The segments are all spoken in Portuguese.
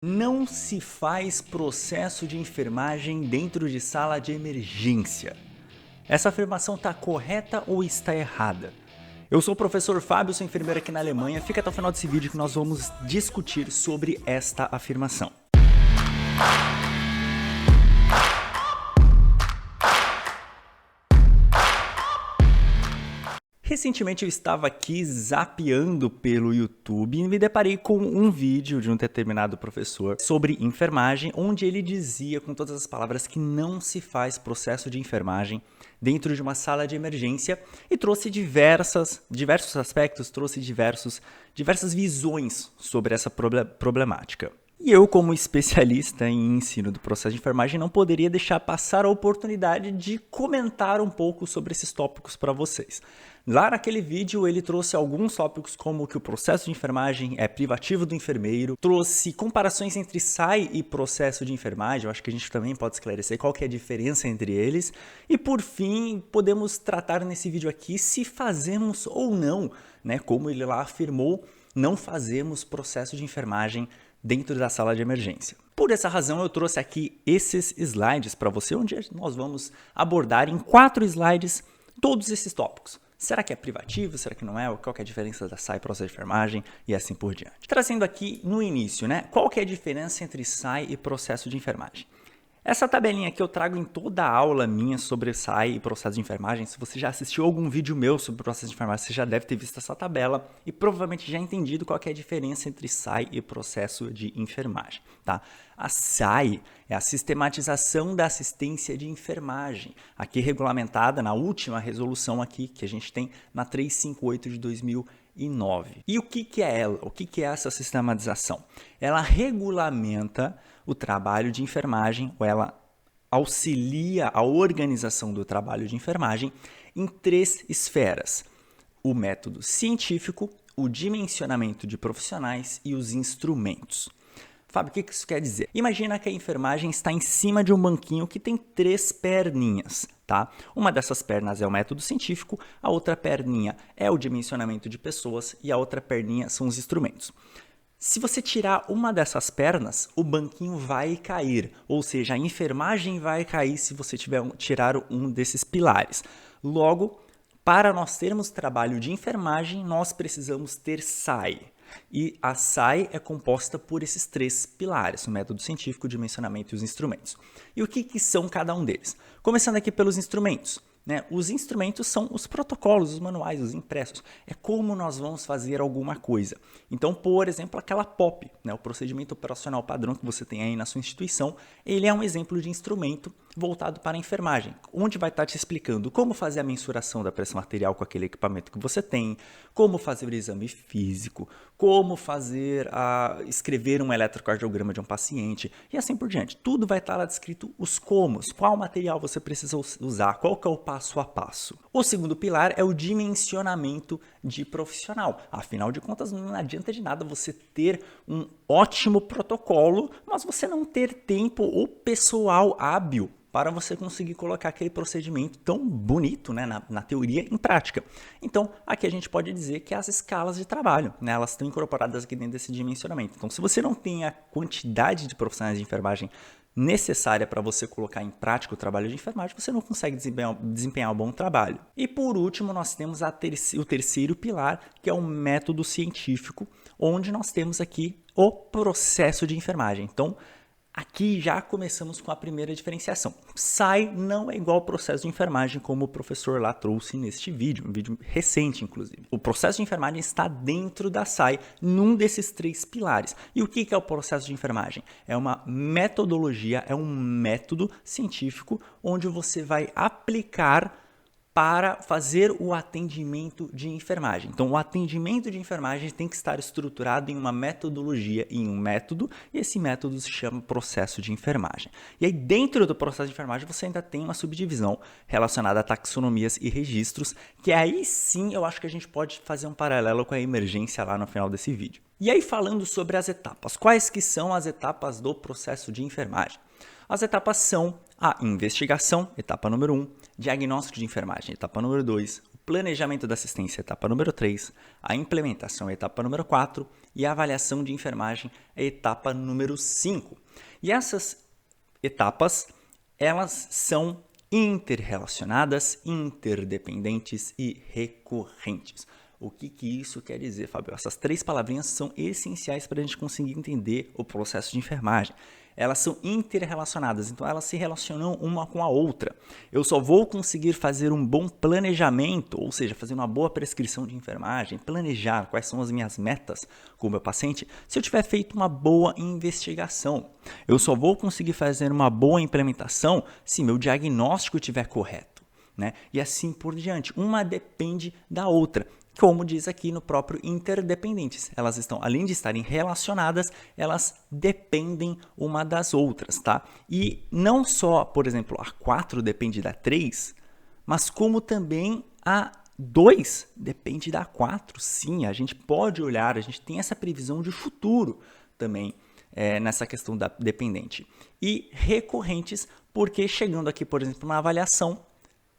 Não se faz processo de enfermagem dentro de sala de emergência. Essa afirmação está correta ou está errada? Eu sou o professor Fábio, sou enfermeiro aqui na Alemanha. Fica até o final desse vídeo que nós vamos discutir sobre esta afirmação. Recentemente eu estava aqui zapeando pelo YouTube e me deparei com um vídeo de um determinado professor sobre enfermagem, onde ele dizia com todas as palavras que não se faz processo de enfermagem dentro de uma sala de emergência e trouxe diversos aspectos, trouxe diversas visões sobre essa problemática. E eu, como especialista em ensino do processo de enfermagem, não poderia deixar passar a oportunidade de comentar um pouco sobre esses tópicos para vocês. Lá naquele vídeo ele trouxe alguns tópicos como que o processo de enfermagem é privativo do enfermeiro, trouxe comparações entre SAI e processo de enfermagem, eu acho que a gente também pode esclarecer qual que é a diferença entre eles, e por fim podemos tratar nesse vídeo aqui se fazemos ou não, né, como ele lá afirmou, não fazemos processo de enfermagem dentro da sala de emergência. Por essa razão eu trouxe aqui esses slides para você, onde nós vamos abordar em 4 slides todos esses tópicos. Será que é privativo? Será que não é? Qual que é a diferença da SAI e processo de enfermagem? E assim por diante. Trazendo aqui no início, né? Qual que é a diferença entre SAI e processo de enfermagem? Essa tabelinha aqui eu trago em toda a aula minha sobre SAI e processo de enfermagem. Se você já assistiu algum vídeo meu sobre processo de enfermagem, você já deve ter visto essa tabela e provavelmente já entendido qual que é a diferença entre SAI e processo de enfermagem, tá? A SAI é a sistematização da assistência de enfermagem, aqui regulamentada na última resolução aqui que a gente tem na 358 de 2009. E o que é ela? O que é essa sistematização? Ela regulamenta o trabalho de enfermagem, ou ela auxilia a organização do trabalho de enfermagem em 3 esferas: o método científico, o dimensionamento de profissionais e os instrumentos. Fábio, o que isso quer dizer? Imagina que a enfermagem está em cima de um banquinho que tem 3 perninhas, tá? Uma dessas pernas é o método científico, a outra perninha é o dimensionamento de pessoas e a outra perninha são os instrumentos. Se você tirar uma dessas pernas, o banquinho vai cair, ou seja, a enfermagem vai cair se você tirar um desses pilares. Logo, para nós termos trabalho de enfermagem, nós precisamos ter SAI. E a SAI é composta por esses 3 pilares, o método científico, o dimensionamento e os instrumentos. E o que são cada um deles? Começando aqui pelos instrumentos. Os instrumentos são os protocolos, os manuais, os impressos. É como nós vamos fazer alguma coisa. Então, por exemplo, aquela POP, o procedimento operacional padrão que você tem aí na sua instituição, ele é um exemplo de instrumento voltado para a enfermagem, onde vai estar te explicando como fazer a mensuração da pressão arterial com aquele equipamento que você tem, como fazer o exame físico, como escrever um eletrocardiograma de um paciente e assim por diante. Tudo vai estar lá descrito os comos, qual material você precisa usar, qual que é o passo a passo. O segundo pilar é o dimensionamento de profissional. Afinal de contas, não adianta de nada você ter um ótimo protocolo, mas você não ter tempo ou pessoal hábil para você conseguir colocar aquele procedimento tão bonito, né, na teoria em prática. Então, aqui a gente pode dizer que as escalas de trabalho, né, elas estão incorporadas aqui dentro desse dimensionamento. Então, se você não tem a quantidade de profissionais de enfermagem necessária para você colocar em prática o trabalho de enfermagem, você não consegue desempenhar um bom trabalho. E por último, nós temos o terceiro pilar, que é o método científico, onde nós temos aqui o processo de enfermagem. Então, aqui já começamos com a primeira diferenciação. SAI não é igual ao processo de enfermagem, como o professor lá trouxe neste vídeo, um vídeo recente, inclusive. O processo de enfermagem está dentro da SAI, num desses 3 pilares. E o que é o processo de enfermagem? É uma metodologia, é um método científico onde você vai aplicar para fazer o atendimento de enfermagem. Então, o atendimento de enfermagem tem que estar estruturado em uma metodologia, em um método, e esse método se chama processo de enfermagem. E aí, dentro do processo de enfermagem, você ainda tem uma subdivisão relacionada a taxonomias e registros, que aí sim eu acho que a gente pode fazer um paralelo com a emergência lá no final desse vídeo. E aí, falando sobre as etapas, quais que são as etapas do processo de enfermagem? As etapas são a investigação, etapa número 1, diagnóstico de enfermagem, etapa número 2, o planejamento da assistência, etapa número 3, a implementação, etapa número 4, e a avaliação de enfermagem é a etapa número 5. E essas etapas, elas são interrelacionadas, interdependentes e recorrentes. O que isso quer dizer, Fábio? Essas 3 palavrinhas são essenciais para a gente conseguir entender o processo de enfermagem. Elas são interrelacionadas, então elas se relacionam uma com a outra. Eu só vou conseguir fazer um bom planejamento, ou seja, fazer uma boa prescrição de enfermagem, planejar quais são as minhas metas com o meu paciente, se eu tiver feito uma boa investigação. Eu só vou conseguir fazer uma boa implementação se meu diagnóstico estiver correto, né? E assim por diante. Uma depende da outra. Como diz aqui no próprio interdependentes. Elas estão, além de estarem relacionadas, elas dependem uma das outras, tá? E não só, por exemplo, a 4 depende da 3, mas como também a 2 depende da 4. Sim, a gente pode olhar, a gente tem essa previsão de futuro também nessa questão da dependente. E recorrentes, porque chegando aqui, por exemplo, na avaliação,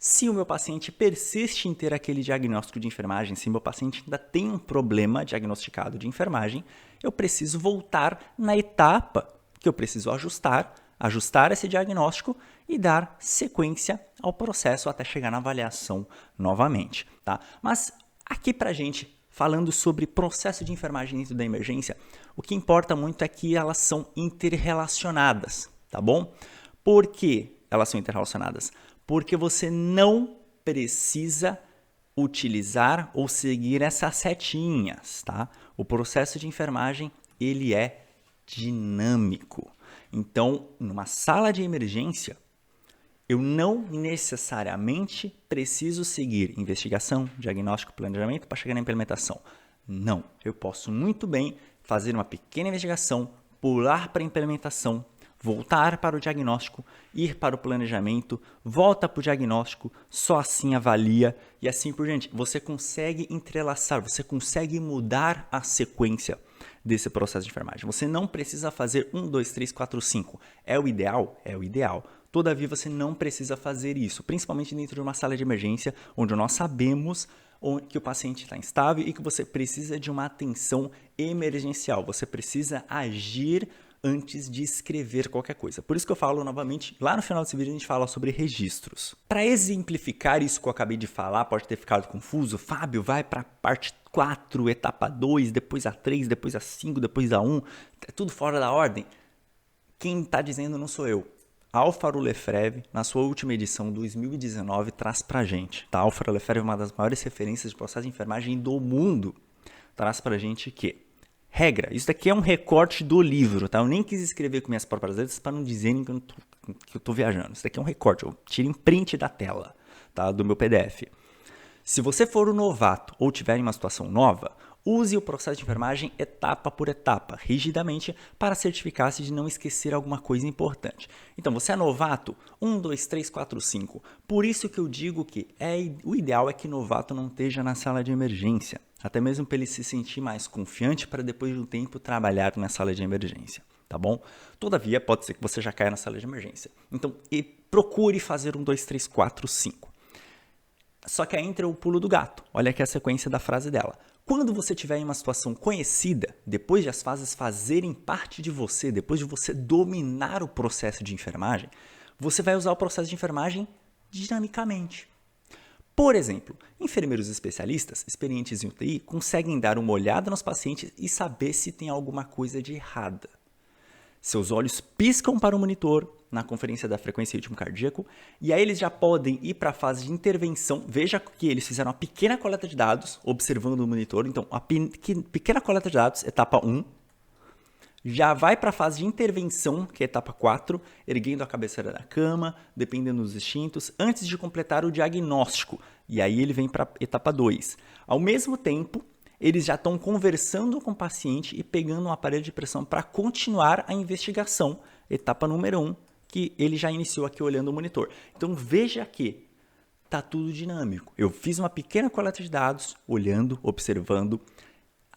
se o meu paciente persiste em ter aquele diagnóstico de enfermagem, se o meu paciente ainda tem um problema diagnosticado de enfermagem, eu preciso voltar na etapa que eu preciso ajustar esse diagnóstico e dar sequência ao processo até chegar na avaliação novamente, tá? Mas aqui pra gente, falando sobre processo de enfermagem dentro da emergência, o que importa muito é que elas são interrelacionadas, tá bom? Por que elas são interrelacionadas? Porque você não precisa utilizar ou seguir essas setinhas, tá? O processo de enfermagem, ele é dinâmico. Então, numa sala de emergência, eu não necessariamente preciso seguir investigação, diagnóstico, planejamento para chegar na implementação. Não, eu posso muito bem fazer uma pequena investigação, pular para a implementação, voltar para o diagnóstico, ir para o planejamento, volta para o diagnóstico, só assim avalia e assim por diante. Você consegue entrelaçar, você consegue mudar a sequência desse processo de enfermagem. Você não precisa fazer 1, 2, 3, 4, 5. É o ideal? É o ideal. Todavia, você não precisa fazer isso, principalmente dentro de uma sala de emergência, onde nós sabemos que o paciente está instável e que você precisa de uma atenção emergencial. Você precisa agir antes de escrever qualquer coisa. Por isso que eu falo novamente, lá no final desse vídeo a gente fala sobre registros. Para exemplificar isso que eu acabei de falar, pode ter ficado confuso, Fábio, vai para a parte 4, etapa 2, depois a 3, depois a 5, depois a 1, é tudo fora da ordem. Quem está dizendo não sou eu. Álvaro Lefebvre, na sua última edição, 2019, traz pra gente. Tá? Álvaro Lefebvre é uma das maiores referências de processo de enfermagem do mundo. Traz pra gente que regra, isso daqui é um recorte do livro, tá? Eu nem quis escrever com minhas próprias letras para não dizerem que eu tô viajando. Isso daqui é um recorte, eu tirei um print da tela, tá? Do meu PDF. Se você for um novato ou tiver em uma situação nova, use o processo de enfermagem etapa por etapa, rigidamente, para certificar-se de não esquecer alguma coisa importante. Então, você é novato? 1, 2, 3, 4, 5. Por isso que eu digo que o ideal é que novato não esteja na sala de emergência. Até mesmo para ele se sentir mais confiante para depois de um tempo trabalhar na sala de emergência, tá bom? Todavia, pode ser que você já caia na sala de emergência. Então, procure fazer 1, 2, 3, 4, 5. Só que aí entra o pulo do gato. Olha aqui a sequência da frase dela. Quando você estiver em uma situação conhecida, depois de as fases fazerem parte de você, depois de você dominar o processo de enfermagem, você vai usar o processo de enfermagem dinamicamente. Por exemplo, enfermeiros especialistas, experientes em UTI, conseguem dar uma olhada nos pacientes e saber se tem alguma coisa de errada. Seus olhos piscam para o monitor na conferência da frequência e ritmo cardíaco e aí eles já podem ir para a fase de intervenção. Veja que eles fizeram uma pequena coleta de dados observando o monitor. Então, a pequena coleta de dados, etapa 1, já vai para a fase de intervenção, que é a etapa 4, erguendo a cabeceira da cama, dependendo dos instintos, antes de completar o diagnóstico. E aí ele vem para a etapa 2. Ao mesmo tempo, eles já estão conversando com o paciente e pegando um aparelho de pressão para continuar a investigação, etapa número 1, que ele já iniciou aqui olhando o monitor. Então veja que está tudo dinâmico. Eu fiz uma pequena coleta de dados, olhando, observando,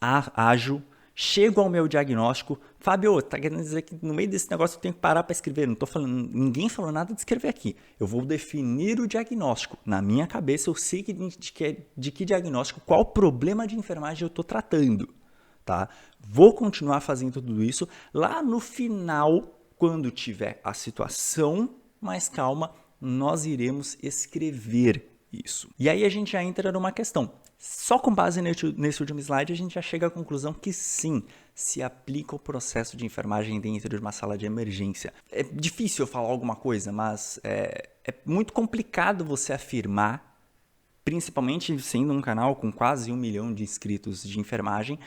ajo, chego ao meu diagnóstico. Fábio, tá querendo dizer que no meio desse negócio eu tenho que parar para escrever? Não tô falando, ninguém falou nada de escrever aqui. Eu vou definir o diagnóstico. Na minha cabeça eu sei de que diagnóstico, qual problema de enfermagem eu estou tratando. tá? Vou continuar fazendo tudo isso lá no final, quando tiver a situação mais calma, nós iremos escrever isso. E aí a gente já entra numa questão. Só com base nesse último slide, a gente já chega à conclusão que sim, se aplica o processo de enfermagem dentro de uma sala de emergência. É difícil eu falar alguma coisa, mas é muito complicado você afirmar, principalmente sendo um canal com quase 1 milhão de inscritos de enfermagem,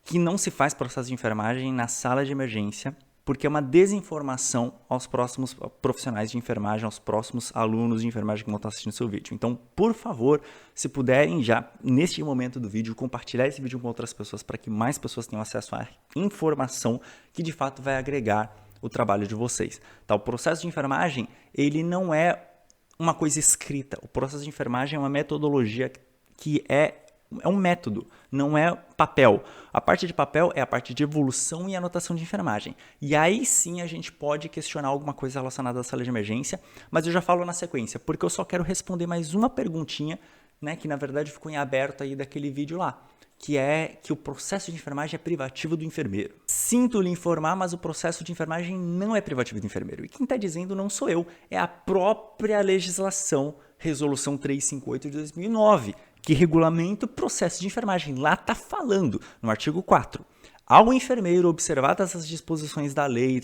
que não se faz processo de enfermagem na sala de emergência, porque é uma desinformação aos próximos profissionais de enfermagem, aos próximos alunos de enfermagem que vão estar assistindo seu vídeo. Então, por favor, se puderem já, neste momento do vídeo, compartilhar esse vídeo com outras pessoas para que mais pessoas tenham acesso à informação que de fato vai agregar o trabalho de vocês. Tá? O processo de enfermagem, ele não é uma coisa escrita. O processo de enfermagem é uma metodologia que é um método, não é papel. A parte de papel é a parte de evolução e anotação de enfermagem. E aí sim a gente pode questionar alguma coisa relacionada à sala de emergência, mas eu já falo na sequência, porque eu só quero responder mais uma perguntinha, né, que na verdade ficou em aberto aí daquele vídeo lá, que é que o processo de enfermagem é privativo do enfermeiro. Sinto lhe informar, mas o processo de enfermagem não é privativo do enfermeiro. E quem está dizendo não sou eu, é a própria legislação, Resolução 358 de 2009, que regulamenta o processo de enfermagem. Lá está falando, no artigo 4. Ao enfermeiro, observadas as disposições da lei,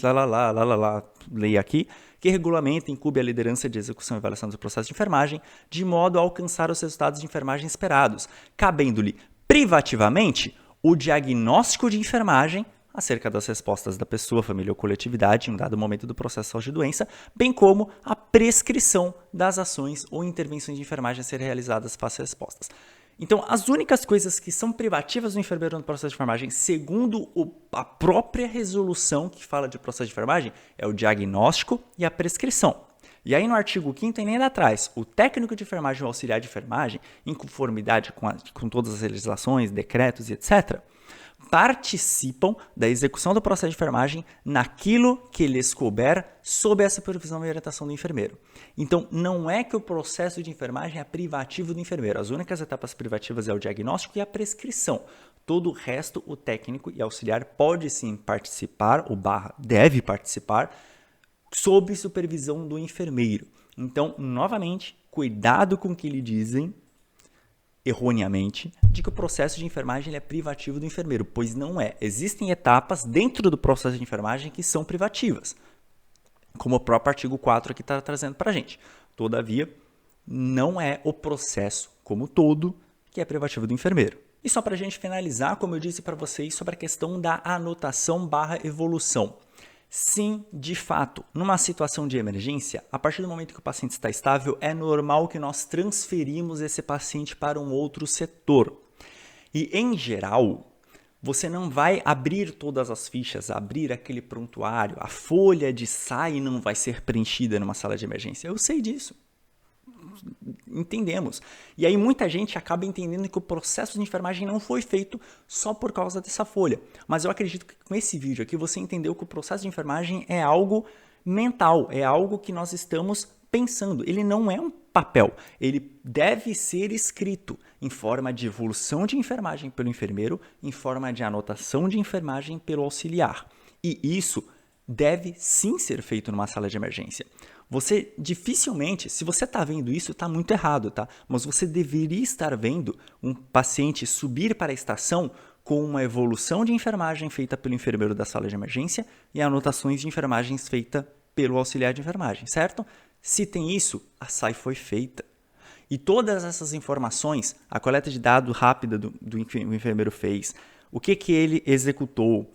lei aqui, que regulamenta e incube a liderança de execução e avaliação do processo de enfermagem, de modo a alcançar os resultados de enfermagem esperados, cabendo-lhe privativamente o diagnóstico de enfermagem acerca das respostas da pessoa, família ou coletividade em um dado momento do processo de saúde e doença, bem como a prescrição das ações ou intervenções de enfermagem a serem realizadas face às respostas. Então, as únicas coisas que são privativas do enfermeiro no processo de enfermagem, segundo a própria resolução que fala de processo de enfermagem, é o diagnóstico e a prescrição. E aí no artigo 5º tem ainda atrás, o técnico de enfermagem ou auxiliar de enfermagem, em conformidade com todas as legislações, decretos e etc., participam da execução do processo de enfermagem naquilo que lhes couber sob a supervisão e orientação do enfermeiro. Então, não é que o processo de enfermagem é privativo do enfermeiro. As únicas etapas privativas é o diagnóstico e a prescrição. Todo o resto, o técnico e auxiliar pode sim participar, deve participar, sob supervisão do enfermeiro. Então, novamente, cuidado com o que lhe dizem, erroneamente, de que o processo de enfermagem é privativo do enfermeiro, pois não é. Existem etapas dentro do processo de enfermagem que são privativas, como o próprio artigo 4 aqui está trazendo para a gente. Todavia, não é o processo como todo que é privativo do enfermeiro. E só para a gente finalizar, como eu disse para vocês, sobre a questão da anotação/evolução. Sim, de fato, numa situação de emergência, a partir do momento que o paciente está estável, é normal que nós transferimos esse paciente para um outro setor. E, em geral, você não vai abrir todas as fichas, abrir aquele prontuário, a folha de SAI não vai ser preenchida numa sala de emergência. Eu sei disso. Entendemos. E aí muita gente acaba entendendo que o processo de enfermagem não foi feito só por causa dessa folha. Mas eu acredito que com esse vídeo aqui você entendeu que o processo de enfermagem é algo mental, é algo que nós estamos pensando. Ele não é um papel, ele deve ser escrito em forma de evolução de enfermagem pelo enfermeiro, em forma de anotação de enfermagem pelo auxiliar. E isso deve sim ser feito numa sala de emergência. Você dificilmente, se você está vendo isso, está muito errado, tá? Mas você deveria estar vendo um paciente subir para a estação com uma evolução de enfermagem feita pelo enfermeiro da sala de emergência e anotações de enfermagens feitas pelo auxiliar de enfermagem, certo? Se tem isso, a SAI foi feita. E todas essas informações, a coleta de dados rápida do enfermeiro fez, o que ele executou,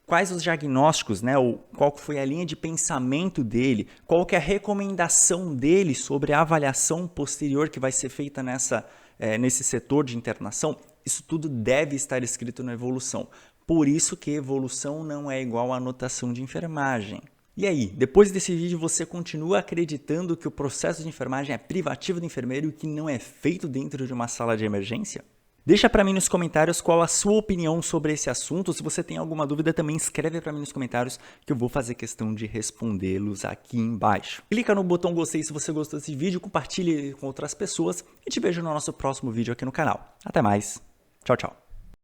quais os diagnósticos, né? Qual foi a linha de pensamento dele, qual que é a recomendação dele sobre a avaliação posterior que vai ser feita nesse setor de internação, isso tudo deve estar escrito na evolução. Por isso que evolução não é igual a anotação de enfermagem. E aí, depois desse vídeo você continua acreditando que o processo de enfermagem é privativo do enfermeiro e que não é feito dentro de uma sala de emergência? Deixa para mim nos comentários qual a sua opinião sobre esse assunto. Se você tem alguma dúvida, também escreve para mim nos comentários que eu vou fazer questão de respondê-los aqui embaixo. Clica no botão gostei se você gostou desse vídeo, compartilhe com outras pessoas e te vejo no nosso próximo vídeo aqui no canal. Até mais. Tchau, tchau.